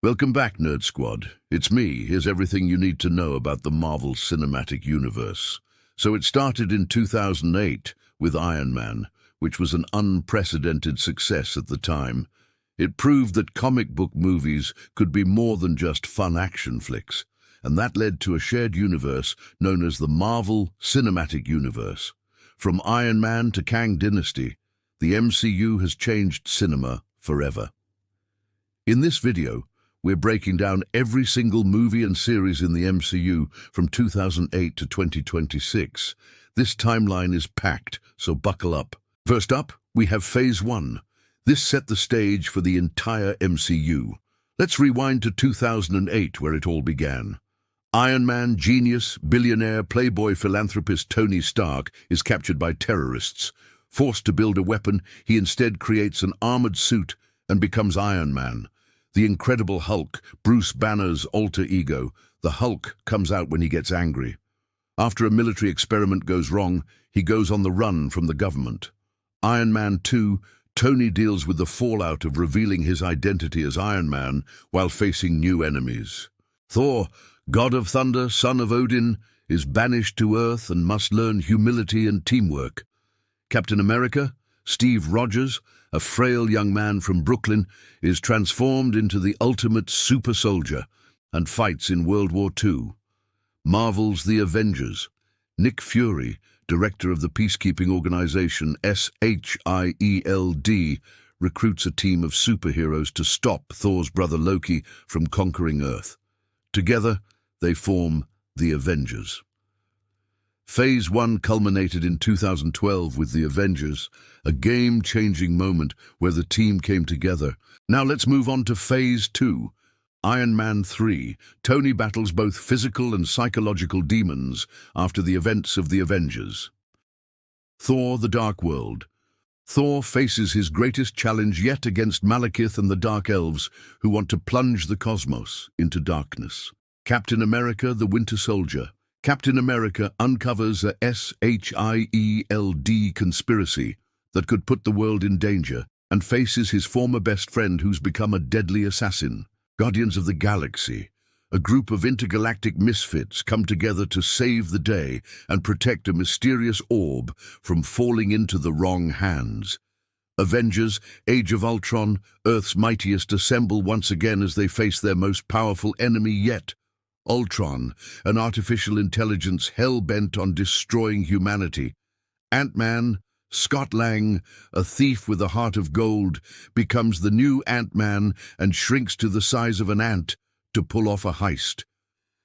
Welcome back, Nerd Squad. It's me. Here's everything you need to know about the Marvel Cinematic Universe. So it started in 2008 with Iron Man, which was an unprecedented success at the time. It proved that comic book movies could be more than just fun action flicks, and that led to a shared universe known as the Marvel Cinematic Universe. From Iron Man to Kang Dynasty, the MCU has changed cinema forever. In this video, we're breaking down every single movie and series in the MCU from 2008 to 2026. This timeline is packed, so buckle up. First up, we have Phase 1. This set the stage for the entire MCU. Let's rewind to 2008, where it all began. Iron Man, genius, billionaire, playboy philanthropist Tony Stark is captured by terrorists. Forced to build a weapon, he instead creates an armored suit and becomes Iron Man. The Incredible Hulk, Bruce Banner's alter ego, the Hulk comes out when he gets angry. After a military experiment goes wrong, he goes on the run from the government. Iron Man 2, Tony deals with the fallout of revealing his identity as Iron Man while facing new enemies. Thor, God of Thunder, son of Odin, is banished to Earth and must learn humility and teamwork. Captain America, Steve Rogers, a frail young man from Brooklyn, is transformed into the ultimate super soldier and fights in World War II. Marvel's The Avengers. Nick Fury, director of the peacekeeping organization SHIELD, recruits a team of superheroes to stop Thor's brother Loki from conquering Earth. Together, they form the Avengers. Phase 1 culminated in 2012 with the Avengers, a game-changing moment where the team came together. Now let's move on to Phase 2. Iron Man 3. Tony battles both physical and psychological demons after the events of the Avengers. Thor: The Dark World. Thor faces his greatest challenge yet against Malekith and the Dark Elves, who want to plunge the cosmos into darkness. Captain America: The Winter Soldier. Captain America uncovers a SHIELD conspiracy that could put the world in danger and faces his former best friend who's become a deadly assassin. Guardians of the Galaxy. A group of intergalactic misfits come together to save the day and protect a mysterious orb from falling into the wrong hands. Avengers: Age of Ultron. Earth's mightiest assemble once again as they face their most powerful enemy yet. Ultron, an artificial intelligence hell-bent on destroying humanity. Ant-Man: Scott Lang, a thief with a heart of gold, becomes the new Ant-Man and shrinks to the size of an ant to pull off a heist.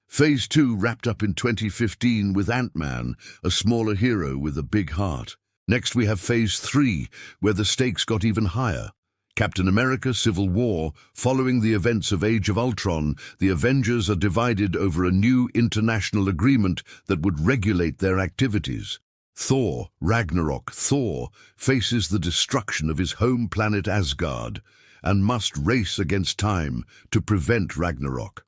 Phase 2 wrapped up in 2015 with Ant-Man, a smaller hero with a big heart. Next we have Phase 3, where the stakes got even higher. Captain America: Civil War. Following the events of Age of Ultron, the Avengers are divided over a new international agreement that would regulate their activities. Thor: Ragnarok. Thor faces the destruction of his home planet Asgard and must race against time to prevent Ragnarok.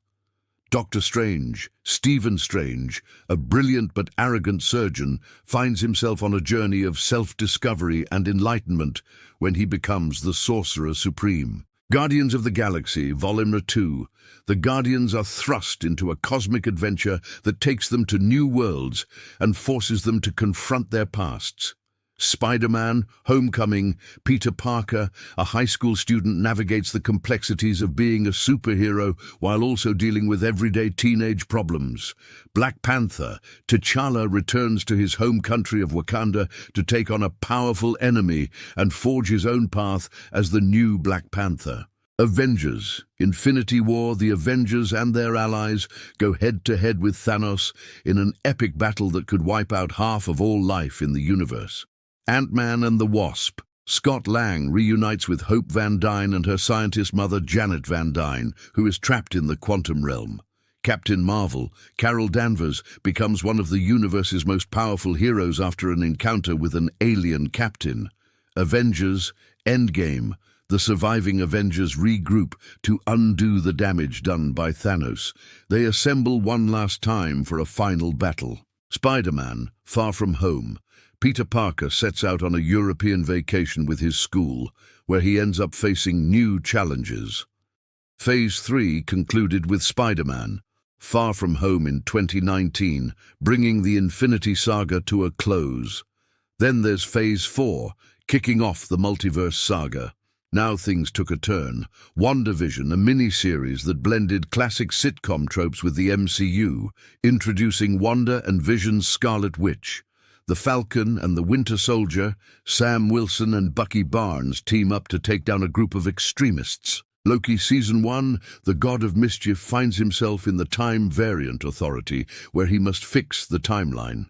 Doctor Strange. Stephen Strange, a brilliant but arrogant surgeon, finds himself on a journey of self-discovery and enlightenment when he becomes the Sorcerer Supreme. Guardians of the Galaxy, Volume 2. The Guardians are thrust into a cosmic adventure that takes them to new worlds and forces them to confront their pasts. Spider-Man: Homecoming. Peter Parker, a high school student, navigates the complexities of being a superhero while also dealing with everyday teenage problems. Black Panther. T'Challa returns to his home country of Wakanda to take on a powerful enemy and forge his own path as the new Black Panther. Avengers: Infinity War. The Avengers and their allies go head-to-head with Thanos in an epic battle that could wipe out half of all life in the universe. Ant-Man and the Wasp. Scott Lang reunites with Hope Van Dyne and her scientist mother Janet Van Dyne, who is trapped in the quantum realm. Captain Marvel. Carol Danvers becomes one of the universe's most powerful heroes after an encounter with an alien captain. Avengers: Endgame. The surviving Avengers regroup to undo the damage done by Thanos. They assemble one last time for a final battle. Spider-Man: Far From Home. Peter Parker sets out on a European vacation with his school, where he ends up facing new challenges. Phase 3 concluded with Spider-Man, Far From Home in 2019, bringing the Infinity Saga to a close. Then there's Phase 4, kicking off the multiverse saga. Now things took a turn. WandaVision, a mini-series that blended classic sitcom tropes with the MCU, introducing Wanda and Vision's Scarlet Witch. The Falcon and the Winter Soldier, Sam Wilson and Bucky Barnes team up to take down a group of extremists. Loki Season 1, the God of Mischief finds himself in the Time Variant Authority, where he must fix the timeline.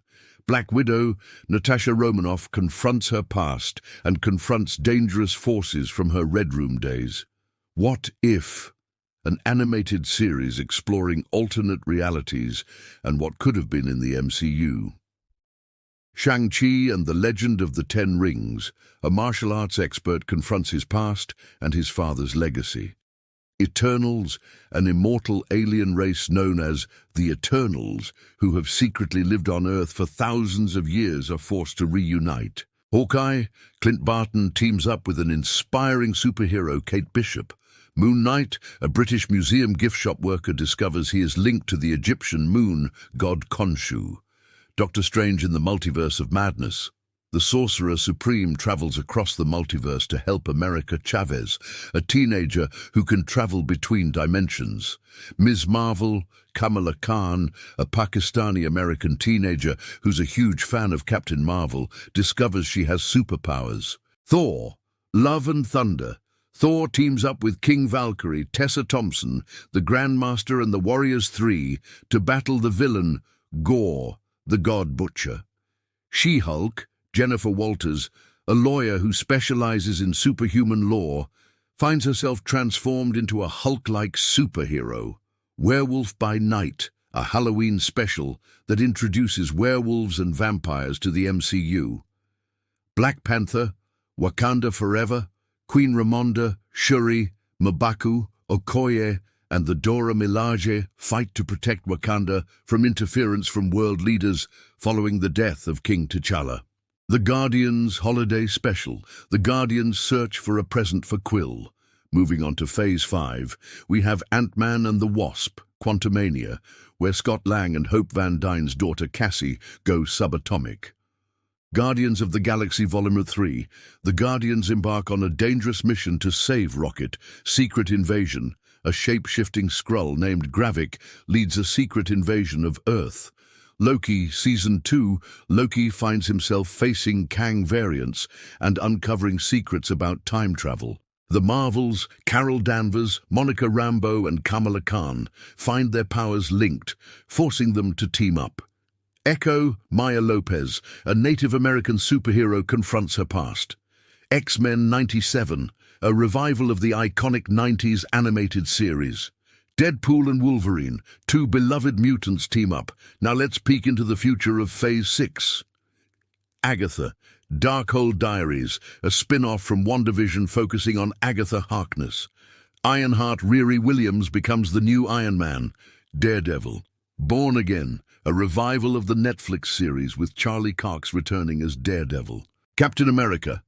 Black Widow, Natasha Romanoff confronts her past and confronts dangerous forces from her Red Room days. What If? An animated series exploring alternate realities and what could have been in the MCU. Shang-Chi and the Legend of the Ten Rings, a martial arts expert confronts his past and his father's legacy. Eternals, an immortal alien race known as the Eternals, who have secretly lived on Earth for thousands of years, are forced to reunite. Hawkeye, Clint Barton teams up with an inspiring superhero, Kate Bishop. Moon Knight, a British museum gift shop worker, discovers he is linked to the Egyptian moon god Khonshu. Doctor Strange in the Multiverse of Madness. The Sorcerer Supreme travels across the multiverse to help America Chavez, a teenager who can travel between dimensions. Ms. Marvel, Kamala Khan, a Pakistani-American teenager who's a huge fan of Captain Marvel, discovers she has superpowers. Thor, Love and Thunder. Thor teams up with King Valkyrie, Tessa Thompson, the Grandmaster and the Warriors 3 to battle the villain, Gore, the God Butcher. She-Hulk, Jennifer Walters, a lawyer who specializes in superhuman law, finds herself transformed into a Hulk-like superhero. Werewolf by Night, a Halloween special that introduces werewolves and vampires to the MCU. Black Panther, Wakanda Forever, Queen Ramonda, Shuri, M'Baku, Okoye, and the Dora Milaje fight to protect Wakanda from interference from world leaders following the death of King T'Challa. The Guardians Holiday Special. The Guardians search for a present for Quill. Moving on to Phase 5, we have Ant-Man and the Wasp, Quantumania, where Scott Lang and Hope Van Dyne's daughter Cassie go subatomic. Guardians of the Galaxy Volume 3. The Guardians embark on a dangerous mission to save Rocket. Secret Invasion. A shape-shifting Skrull named Gravik leads a secret invasion of Earth. Loki Season 2, Loki finds himself facing Kang variants and uncovering secrets about time travel. The Marvels, Carol Danvers, Monica Rambeau and Kamala Khan find their powers linked, forcing them to team up. Echo, Maya Lopez, a Native American superhero, confronts her past. X-Men 97, a revival of the iconic 90s animated series. Deadpool and Wolverine, two beloved mutants, team up. Now let's peek into the future of Phase 6. Agatha, Darkhold Diaries, a spin-off from WandaVision focusing on Agatha Harkness. Ironheart Riri Williams becomes the new Iron Man. Daredevil, Born Again, a revival of the Netflix series with Charlie Cox returning as Daredevil. Captain America,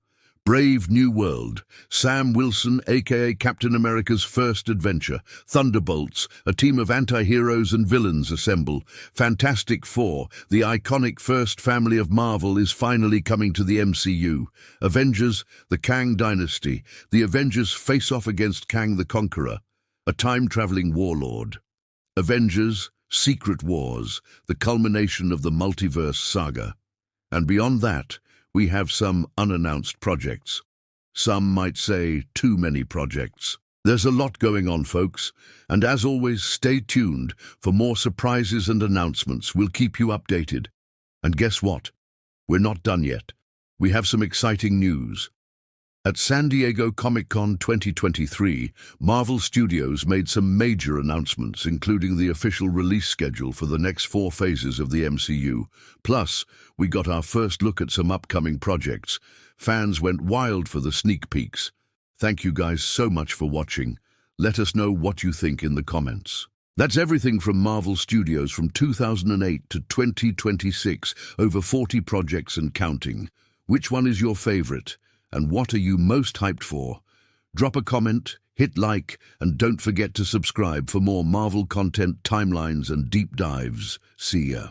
Brave New World, Sam Wilson, aka Captain America's first adventure. Thunderbolts, a team of anti-heroes and villains assemble. Fantastic Four, the iconic first family of Marvel, is finally coming to the MCU. Avengers, the Kang Dynasty. The Avengers face off against Kang the Conqueror, a time-traveling warlord. Avengers, Secret Wars, the culmination of the multiverse saga. And beyond that, we have some unannounced projects. Some might say too many projects. There's a lot going on, folks, and as always, stay tuned for more surprises and announcements. We'll keep you updated. And guess what? We're not done yet. We have some exciting news. At San Diego Comic-Con 2023, Marvel Studios made some major announcements, including the official release schedule for the next 4 phases of the MCU. Plus, we got our first look at some upcoming projects. Fans went wild for the sneak peeks. Thank you guys so much for watching. Let us know what you think in the comments. That's everything from Marvel Studios from 2008 to 2026, over 40 projects and counting. Which one is your favorite? And what are you most hyped for? Drop a comment, Hit like and don't forget to subscribe for more Marvel content, timelines and deep dives. See ya.